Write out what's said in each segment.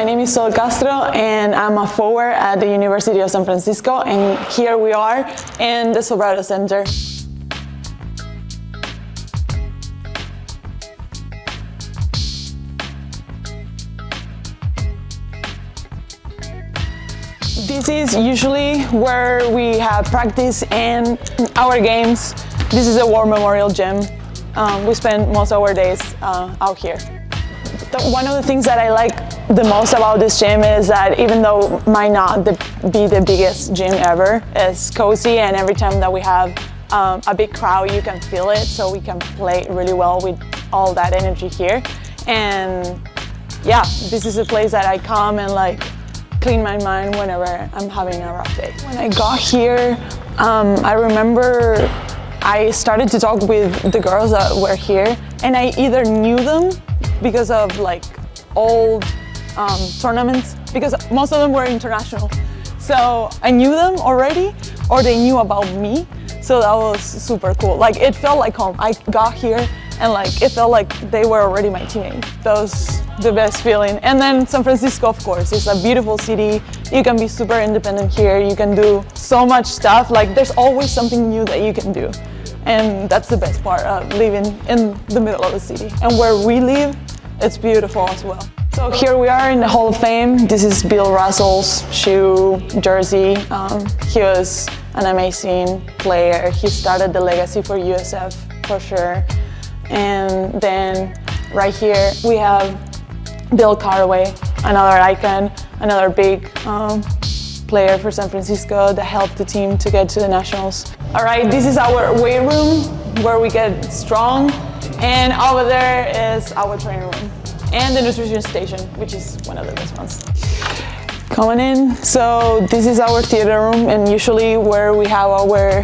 my name is Sol Castro and I'm a forward at the University of San Francisco, and here we are in the Sobrato Center. This is usually where we have practice and our games. This is a war memorial gym. We spend most of our days out here. One of the things that I like the most about this gym is that even though it might not be the biggest gym ever, it's cozy, and every time that we have a big crowd you can feel it, so we can play really well with all that energy here. And yeah, this is a place that I come and clean my mind whenever I'm having a rough day. When I got here, I remember I started to talk with the girls that were here, and I either knew them because of old tournaments, because most of them were international. So I knew them already, or they knew about me. So that was super cool. It felt like home. I got here and it felt like they were already my teammates. That was the best feeling. And then San Francisco, of course, is a beautiful city. You can be super independent here. You can do so much stuff. There's always something new that you can do. And that's the best part of living in the middle of the city. And where we live, it's beautiful as well. So here we are in the Hall of Fame. This is Bill Russell's shoe jersey. He was an amazing player. He started the legacy for USF for sure. And then right here we have Bill Cardaway, another icon, another big player for San Francisco that helped the team to get to the Nationals. All right, this is our weight room where we get strong, and over there is our training room and the nutrition station, which is one of the best ones. Coming in, so this is our theater room, and usually where we have our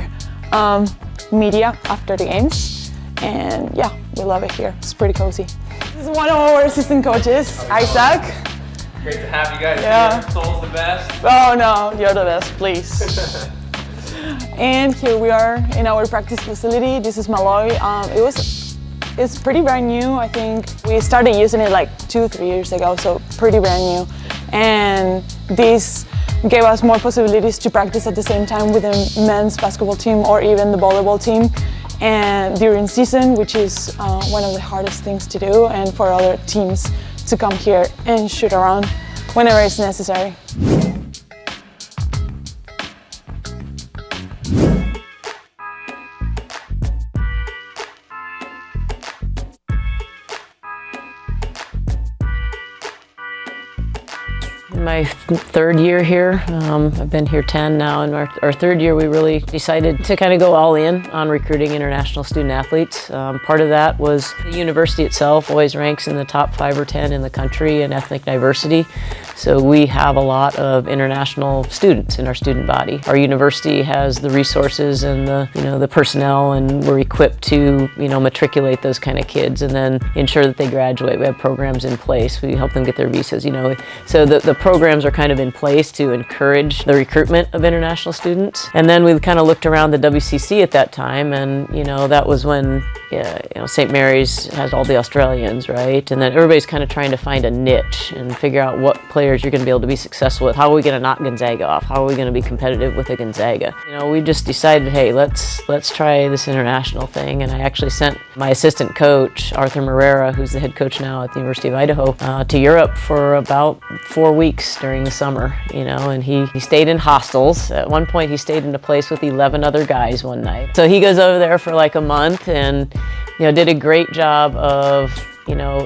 media after the games, and yeah, we love it here. It's pretty cozy. This is one of our assistant coaches, Isaac. Great to have you guys here. Sol's the best. Oh no, you're the best, please. And here we are in our practice facility. This is Molly. It's pretty brand new. I think we started using it 2-3 years ago, so pretty brand new. And this gave us more possibilities to practice at the same time with the men's basketball team or even the volleyball team. And during season, which is one of the hardest things to do, and for other teams to come here and shoot around whenever it's necessary. My third year here. I've been here 10 now. In our third year, we really decided to kind of go all in on recruiting international student athletes. Part of that was the university itself always ranks in the top 5 or 10 in the country in ethnic diversity. So we have a lot of international students in our student body. Our university has the resources and the personnel, and we're equipped to matriculate those kind of kids and then ensure that they graduate. We have programs in place. We help them get their visas. So the programs are kind of in place to encourage the recruitment of international students. And then we kind of looked around the WCC at that time, and that was when St. Mary's has all the Australians, right? And then everybody's kind of trying to find a niche and figure out what players you're going to be able to be successful with. How are we going to knock Gonzaga off? How are we going to be competitive with a Gonzaga? We just decided, hey, let's try this international thing. And I actually sent my assistant coach, Arthur Morera, who's the head coach now at the University of Idaho, to Europe for about 4 weeks during the summer, and he stayed in hostels. At one point he stayed in a place with 11 other guys one night. So he goes over there for a month and did a great job of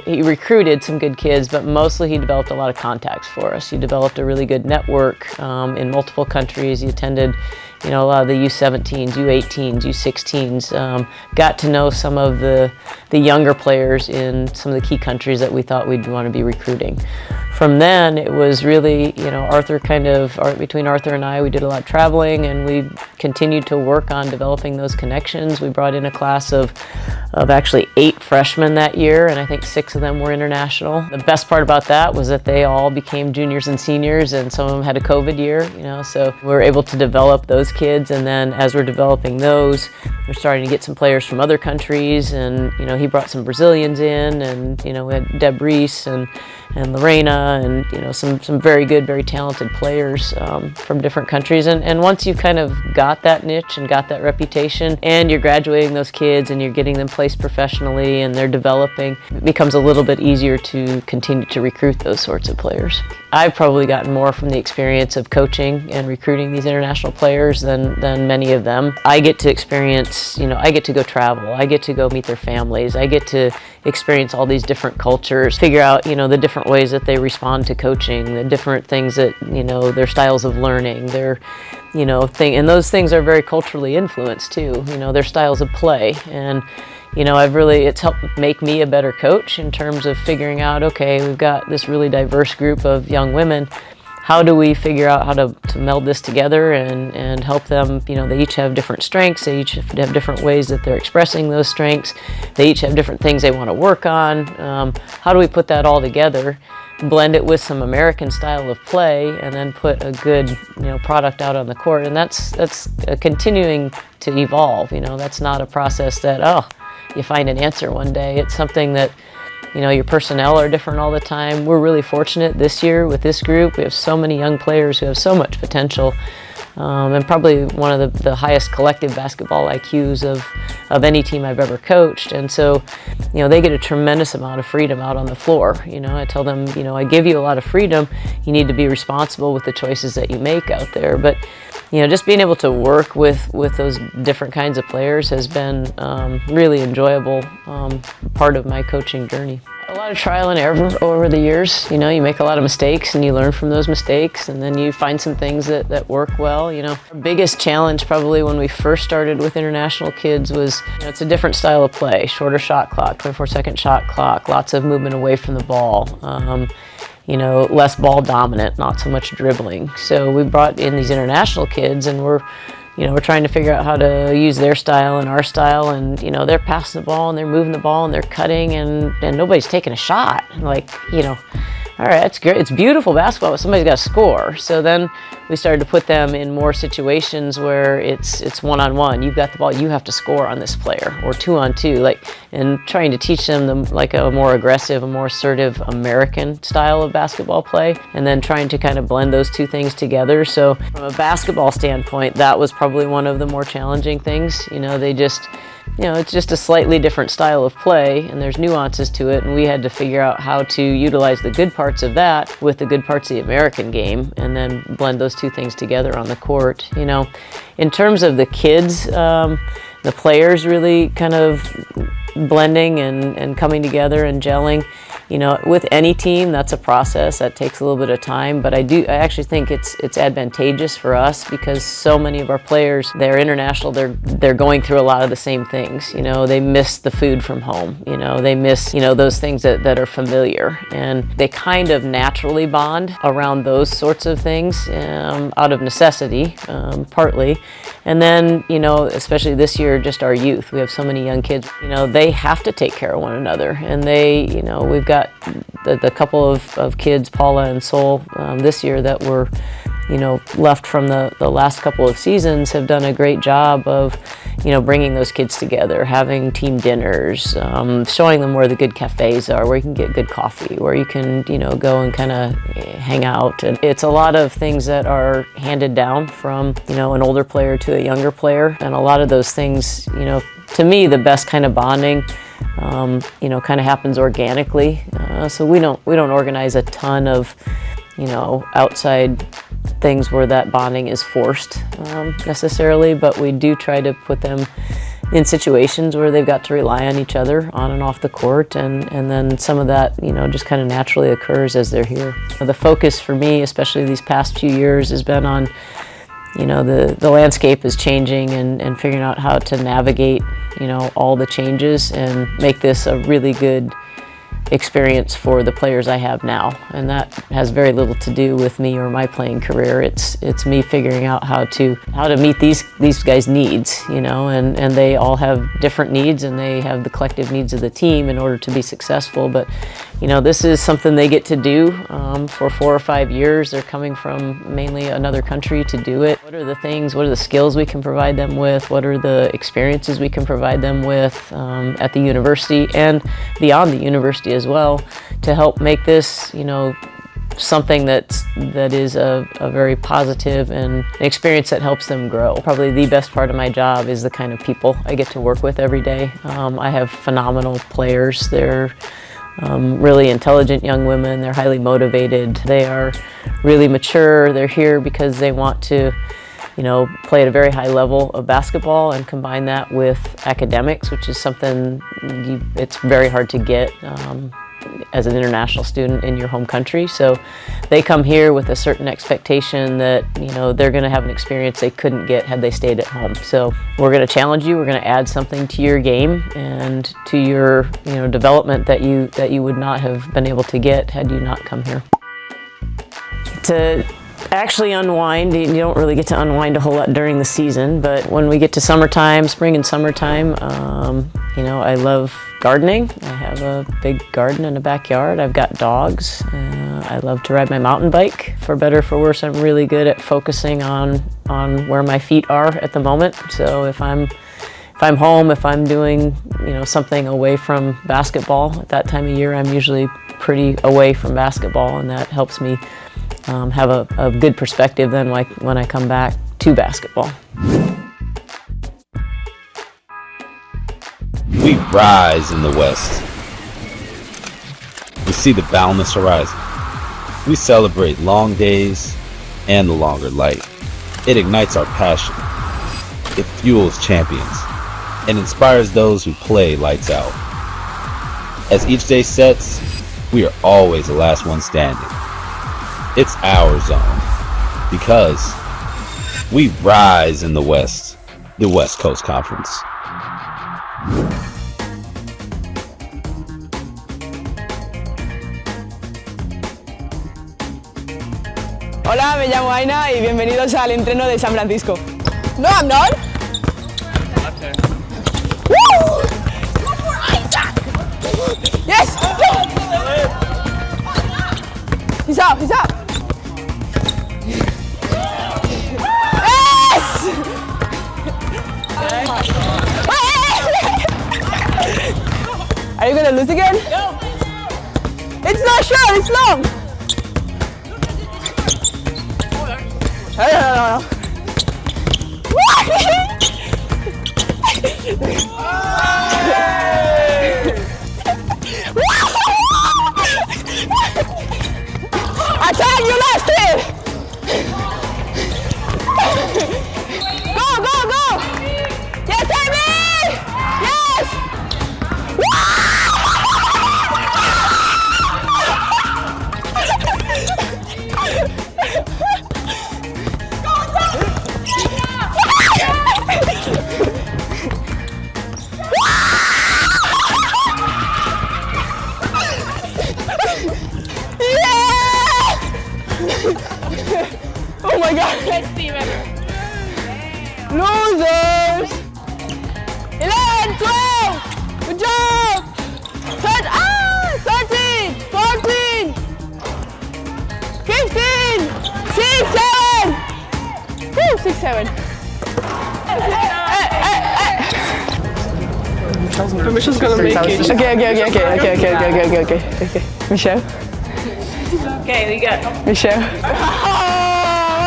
he recruited some good kids, but mostly he developed a lot of contacts for us. He developed a really good network in multiple countries. He attended a lot of the U17s, U18s, U16s, got to know some of the younger players in some of the key countries that we thought we'd want to be recruiting. From then, it was really, between Arthur and I, we did a lot of traveling, and we continued to work on developing those connections. We brought in a class of actually 8 freshmen that year, and I think 6 of them were international. The best part about that was that they all became juniors and seniors, and some of them had a COVID year, so we were able to develop those kids. And then as we're developing those, we're starting to get some players from other countries, and he brought some Brazilians in, and we had Deb Reese, and and Lorena, and some very good, very talented players from different countries. And once you've kind of got that niche and got that reputation, and you're graduating those kids and you're getting them placed professionally and they're developing, it becomes a little bit easier to continue to recruit those sorts of players. I've probably gotten more from the experience of coaching and recruiting these international players than many of them. I get to experience, I get to go travel, I get to go meet their families, I get to experience all these different cultures, figure out, the different ways that they respond to coaching, the different things that, their styles of learning, their, and those things are very culturally influenced too, their styles of play. And it's helped make me a better coach in terms of figuring out, okay, we've got this really diverse group of young women. How do we figure out how to meld this together and help them, they each have different strengths, they each have different ways that they're expressing those strengths, they each have different things they want to work on. How do we put that all together, blend it with some American style of play, and then put a good, product out on the court? And that's continuing to evolve. That's not a process that, you find an answer one day. It's something that, your personnel are different all the time. We're really fortunate this year with this group. We have so many young players who have so much potential, and probably one of the highest collective basketball IQs of any team I've ever coached. And so, they get a tremendous amount of freedom out on the floor. I tell them, I give you a lot of freedom. You need to be responsible with the choices that you make out there. But just being able to work with those different kinds of players has been really enjoyable part of my coaching journey. A lot of trial and error over the years. You make a lot of mistakes and you learn from those mistakes, and then you find some things that work well. Our biggest challenge probably when we first started with international kids was, it's a different style of play, shorter shot clock, 24-second shot clock, lots of movement away from the ball. Less ball dominant, not so much dribbling. So we brought in these international kids, and we're trying to figure out how to use their style and our style, and they're passing the ball and they're moving the ball and they're cutting, and nobody's taking a shot. All right, that's great. It's beautiful basketball, but somebody's got to score. So then we started to put them in more situations where it's one-on-one. You've got the ball, you have to score on this player, or two-on-two, and trying to teach them a more aggressive, a more assertive American style of basketball play, and then trying to kind of blend those two things together. So from a basketball standpoint, that was probably one of the more challenging things. It's just a slightly different style of play, and there's nuances to it, and we had to figure out how to utilize the good parts of that with the good parts of the American game, and then blend those two things together on the court. In terms of the kids, the players really kind of blending and coming together and gelling. With any team, that's a process that takes a little bit of time, but I actually think it's advantageous for us because so many of our players, they're international, they're going through a lot of the same things. They miss the food from home, they miss, those things that are familiar, and they kind of naturally bond around those sorts of things out of necessity, partly. And then, especially this year, just our youth, we have so many young kids, they have to take care of one another, and we've got the couple of kids, Paula and Sol, this year that were, left from the last couple of seasons, have done a great job of, bringing those kids together, having team dinners, showing them where the good cafes are, where you can get good coffee, where you can, go and kind of hang out. And it's a lot of things that are handed down from, an older player to a younger player. And a lot of those things, to me, the best kind of bonding, kind of happens organically. So we don't organize a ton of, outside things where that bonding is forced necessarily, but we do try to put them in situations where they've got to rely on each other on and off the court, and then some of that, just kind of naturally occurs as they're here. The focus for me, especially these past few years, has been on, the landscape is changing and figuring out how to navigate, all the changes and make this a really good experience for the players I have now. And that has very little to do with me or my playing career. It's me figuring out how to meet these guys' needs, and they all have different needs, and they have the collective needs of the team in order to be successful. But you know, this is something they get to do for 4 or 5 years. They're coming from mainly another country to do it. What are the things, what are the skills we can provide them with? What are the experiences we can provide them with at the university and beyond the university as well to help make this, you know, something that is a very positive and an experience that helps them grow. Probably the best part of my job is the kind of people I get to work with every day. I have phenomenal players. They're really intelligent young women. They're highly motivated. They are really mature. They're here because they want to, you know, play at a very high level of basketball and combine that with academics, which is something it's very hard to get as an international student in your home country. So they come here with a certain expectation that, you know, they're going to have an experience they couldn't get had they stayed at home. So we're going to challenge you. We're going to add something to your game and to your, you know, development that you would not have been able to get had you not come here. To actually unwind, you don't really get to unwind a whole lot during the season, but when we get to summertime, spring and summertime, you know, I love gardening. I have a big garden in the backyard. I've got dogs. I love to ride my mountain bike. For better or for worse, I'm really good at focusing on where my feet are at the moment. So if I'm home, if I'm doing, you know, something away from basketball at that time of year, I'm usually pretty away from basketball, and that helps me have a good perspective then when I come back to basketball. We rise in the West. We see the boundless horizon. We celebrate long days and the longer light. It ignites our passion. It fuels champions and inspires those who play lights out. As each day sets, we are always the last one standing. It's our zone because we rise in the West, the West Coast Conference. Hola, me llamo Aina y bienvenidos al entreno de San Francisco. No, I'm not. Okay. Woo! Yes! He's up, he's up. Yes! Are you gonna lose again? No. It's not short, it's long. No. I told you last year. Go. Yes, Amy. Yes. Oh my God! Best team ever. Losers! 11, 12! Good job! 13, 14! 15! 6, 7! Woo, 6, 7. Michelle's gonna make it. Okay. Michelle? Okay, we got Michelle?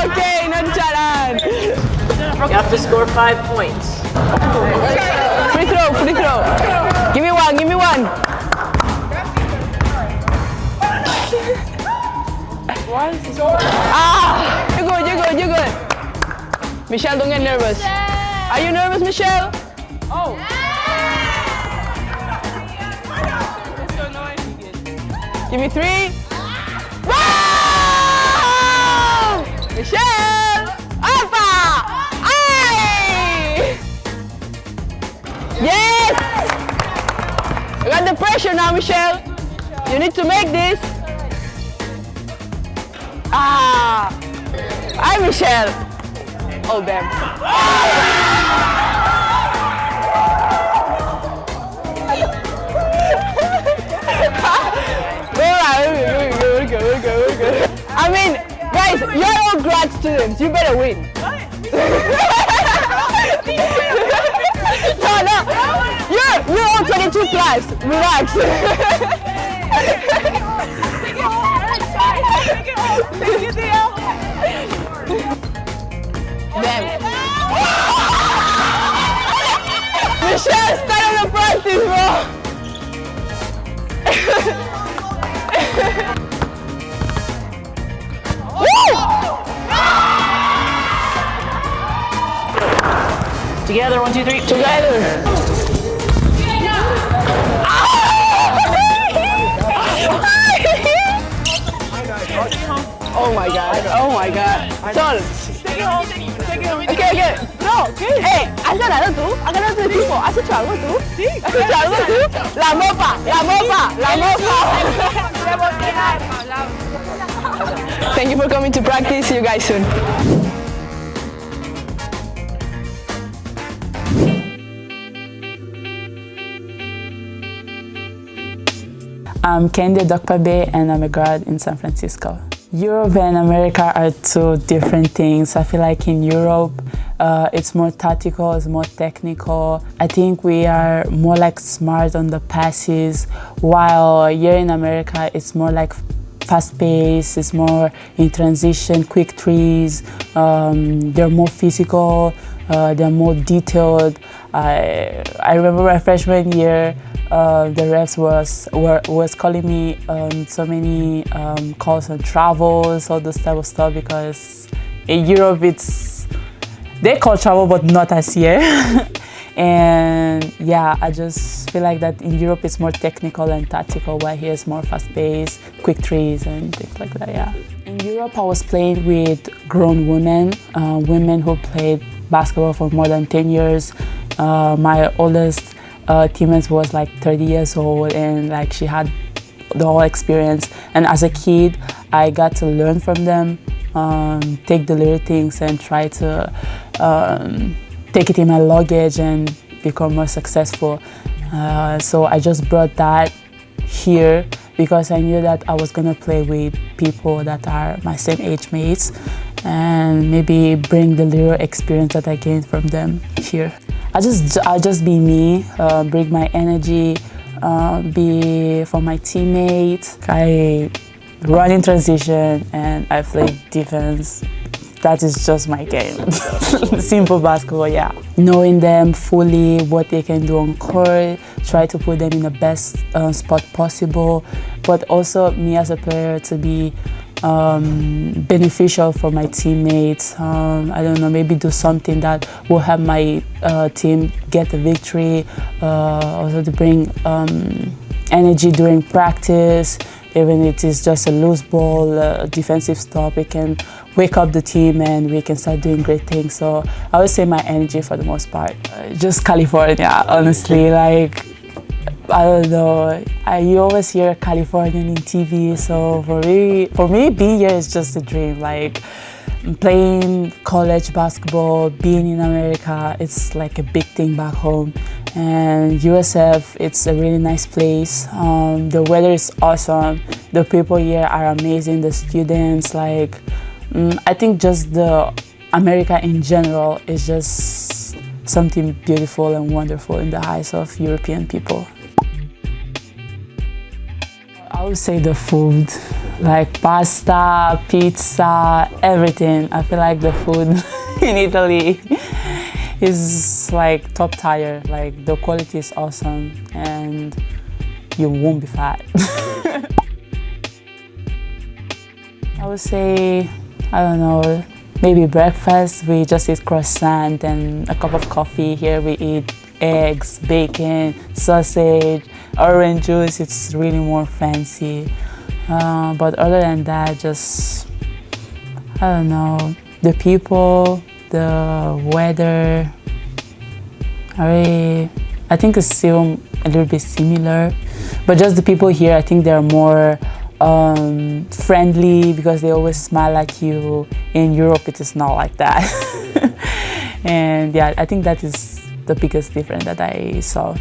Okay, not challenge. you have to score 5 points. Free throw. Give me one. You're good. Michelle, don't get nervous. Are you nervous, Michelle? Oh. Give me 3. Wow! Michelle! Alpha! Aye! Yes! You got the pressure now, Michelle. You need to make this. Hi, Michelle. Oh, damn. we're good. I mean, guys, you're all grad students. You better win. No. You're all 22 plus. Relax. Michelle, start on the practice, bro. Together, 1, 2, 3. Together. Oh my god. Sol. Okay. No, ¿qué? ¿Has ganado tú? ¿Has ganado tu equipo? ¿Has hecho algo tú? Sí. ¿Has hecho algo tú? La mopa. Thank you for coming to practice. See you guys soon. I'm Candy Edokpaigbe and I'm a grad in San Francisco. Europe and America are two different things. I feel like in Europe, it's more tactical, it's more technical. I think we are more like smart on the passes, while here in America, it's more like fast-paced, it's more in transition, quick threes. They're more physical, they're more detailed. I remember my freshman year, the refs was calling me so many calls on travels, all this type of stuff, because in Europe they call travel but not as here. And yeah, I just feel like that in Europe it's more technical and tactical, while here it's more fast-paced, quick threes and things like that, yeah. In Europe I was playing with grown women, women who played basketball for more than 10 years. My oldest teammate was like 30 years old, and like she had the whole experience. And as a kid, I got to learn from them, take the little things and try to take it in my luggage and become more successful. So I just brought that here because I knew that I was gonna play with people that are my same age mates and maybe bring the little experience that I gained from them here. I just be me, bring my energy, be for my teammates. I run in transition and I play defense. That is just my game. Simple basketball, yeah. Knowing them fully, what they can do on court, try to put them in the best spot possible, but also me as a player to be beneficial for my teammates. I don't know, maybe do something that will help my team get the victory, also to bring energy during practice. Even if it is just a loose ball, a defensive stop, it can wake up the team and we can start doing great things. So I would say my energy for the most part. Just California, honestly, like, I don't know, you always hear Californian in TV, so for me, being here is just a dream. Like, playing college basketball, being in America, it's like a big thing back home. And USF, it's a really nice place. The weather is awesome. The people here are amazing. The students, like, I think just the America in general is just something beautiful and wonderful in the eyes of European people. I would say the food, like pasta, pizza, everything. I feel like the food in Italy is like top tier. Like, the quality is awesome and you won't be fat. I would say, I don't know, maybe breakfast. We just eat croissant and a cup of coffee. Here we eat eggs, bacon, sausage, orange juice. It's really more fancy. But other than that, just, I don't know, the people, the weather, I think it's still a little bit similar, but just the people here, I think they're more friendly because they always smile at you. In Europe, it is not like that. And yeah, I think that is the biggest difference that I saw.